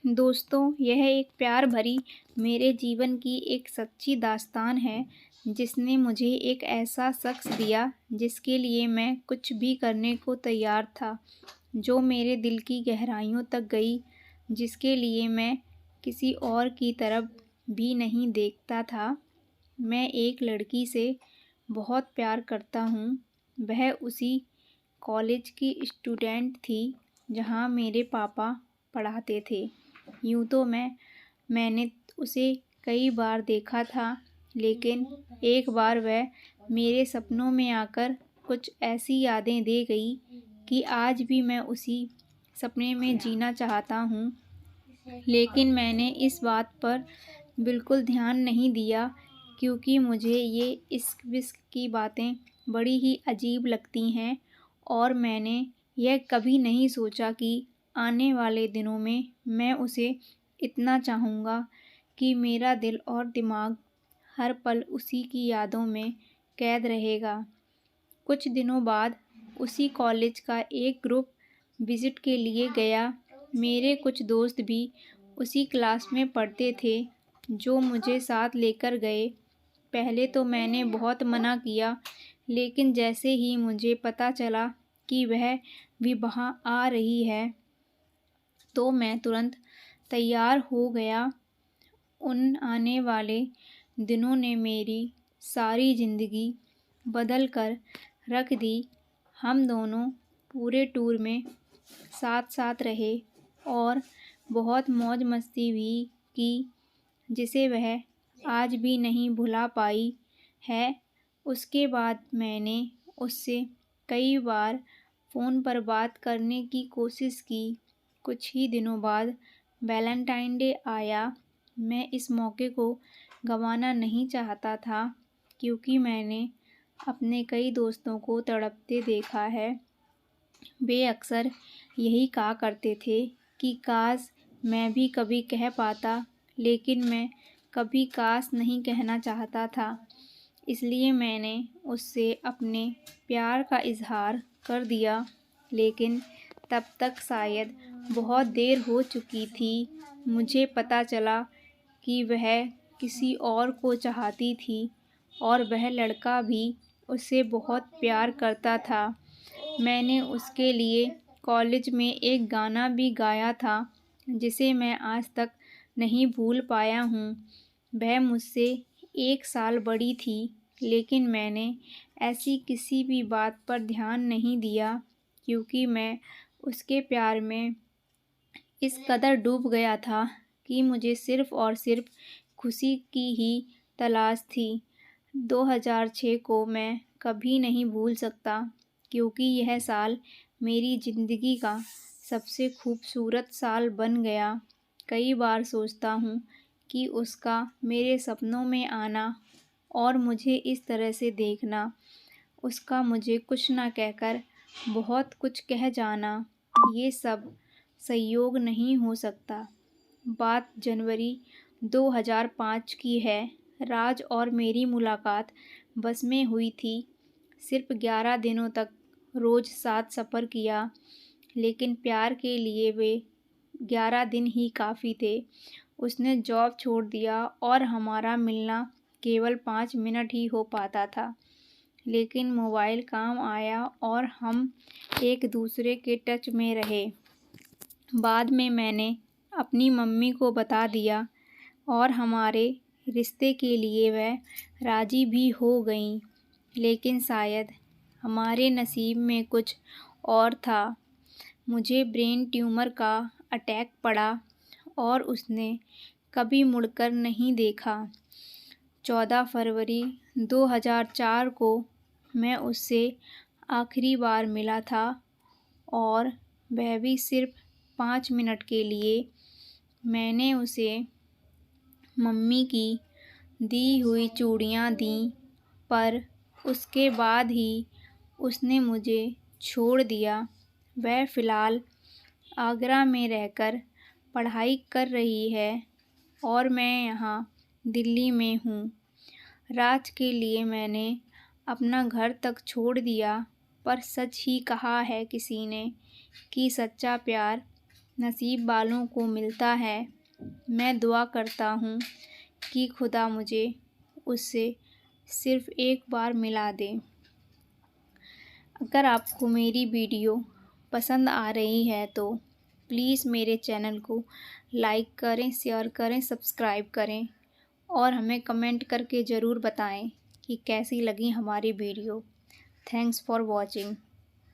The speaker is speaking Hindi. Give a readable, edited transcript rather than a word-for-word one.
दोस्तों, यह एक प्यार भरी मेरे जीवन की एक सच्ची दास्तान है, जिसने मुझे एक ऐसा शख्स दिया जिसके लिए मैं कुछ भी करने को तैयार था, जो मेरे दिल की गहराइयों तक गई, जिसके लिए मैं किसी और की तरफ भी नहीं देखता था। मैं एक लड़की से बहुत प्यार करता हूँ। वह उसी कॉलेज की स्टूडेंट थी, जहाँ मेरे पापा पढ़ाते थे। यूँ तो मैंने उसे कई बार देखा था, लेकिन एक बार वह मेरे सपनों में आकर कुछ ऐसी यादें दे गई कि आज भी मैं उसी सपने में जीना चाहता हूँ। लेकिन मैंने इस बात पर बिल्कुल ध्यान नहीं दिया, क्योंकि मुझे ये इश्क-विश्क की बातें बड़ी ही अजीब लगती हैं, और मैंने यह कभी नहीं सोचा कि आने वाले दिनों में मैं उसे इतना चाहूँगा कि मेरा दिल और दिमाग हर पल उसी की यादों में कैद रहेगा। कुछ दिनों बाद उसी कॉलेज का एक ग्रुप विज़िट के लिए गया। मेरे कुछ दोस्त भी उसी क्लास में पढ़ते थे, जो मुझे साथ लेकर गए। पहले तो मैंने बहुत मना किया, लेकिन जैसे ही मुझे पता चला कि वह भी वहाँ आ रही है, तो मैं तुरंत तैयार हो गया। उन आने वाले दिनों ने मेरी सारी ज़िंदगी बदल कर रख दी। हम दोनों पूरे टूर में साथ-साथ रहे और बहुत मौज मस्ती भी की, जिसे वह आज भी नहीं भुला पाई है। उसके बाद मैंने उससे कई बार फ़ोन पर बात करने की कोशिश की। कुछ ही दिनों बाद वैलेंटाइन डे आया। मैं इस मौके को गंवाना नहीं चाहता था, क्योंकि मैंने अपने कई दोस्तों को तड़पते देखा है। वे अक्सर यही कहा करते थे कि काश मैं भी कभी कह पाता, लेकिन मैं कभी काश नहीं कहना चाहता था। इसलिए मैंने उससे अपने प्यार का इज़हार कर दिया, लेकिन तब तक शायद बहुत देर हो चुकी थी। मुझे पता चला कि वह किसी और को चाहती थी, और वह लड़का भी उससे बहुत प्यार करता था। मैंने उसके लिए कॉलेज में एक गाना भी गाया था, जिसे मैं आज तक नहीं भूल पाया हूँ। वह मुझसे 1 साल बड़ी थी, लेकिन मैंने ऐसी किसी भी बात पर ध्यान नहीं दिया, क्योंकि मैं उसके प्यार में इस कदर डूब गया था कि मुझे सिर्फ़ और सिर्फ़ खुशी की ही तलाश थी। 2006 को मैं कभी नहीं भूल सकता, क्योंकि यह साल मेरी ज़िंदगी का सबसे खूबसूरत साल बन गया। कई बार सोचता हूँ कि उसका मेरे सपनों में आना और मुझे इस तरह से देखना, उसका मुझे कुछ ना कहकर बहुत कुछ कह जाना, ये सब संयोग नहीं हो सकता। बात जनवरी 2005 की है। राज और मेरी मुलाकात बस में हुई थी। सिर्फ 11 दिनों तक रोज़ साथ सफ़र किया, लेकिन प्यार के लिए वे 11 दिन ही काफ़ी थे। उसने जॉब छोड़ दिया और हमारा मिलना केवल 5 मिनट ही हो पाता था। लेकिन मोबाइल काम आया और हम एक दूसरे के टच में रहे। बाद में मैंने अपनी मम्मी को बता दिया, और हमारे रिश्ते के लिए वह राज़ी भी हो गईं। लेकिन शायद हमारे नसीब में कुछ और था। मुझे ब्रेन ट्यूमर का अटैक पड़ा और उसने कभी मुड़कर नहीं देखा। 14 फरवरी 2004 को मैं उससे आखिरी बार मिला था, और वह भी सिर्फ 5 मिनट के लिए। मैंने उसे मम्मी की दी हुई चूड़ियाँ दीं, पर उसके बाद ही उसने मुझे छोड़ दिया। वह फ़िलहाल आगरा में रहकर पढ़ाई कर रही है, और मैं यहाँ दिल्ली में हूँ। राज के लिए मैंने अपना घर तक छोड़ दिया, पर सच ही कहा है किसी ने कि सच्चा प्यार नसीब वालों को मिलता है। मैं दुआ करता हूँ कि खुदा मुझे उससे सिर्फ़ एक बार मिला दे। अगर आपको मेरी वीडियो पसंद आ रही है तो प्लीज़ मेरे चैनल को लाइक करें, शेयर करें, सब्सक्राइब करें और हमें कमेंट करके ज़रूर बताएं कि कैसी लगी हमारी वीडियो। Thanks for watching.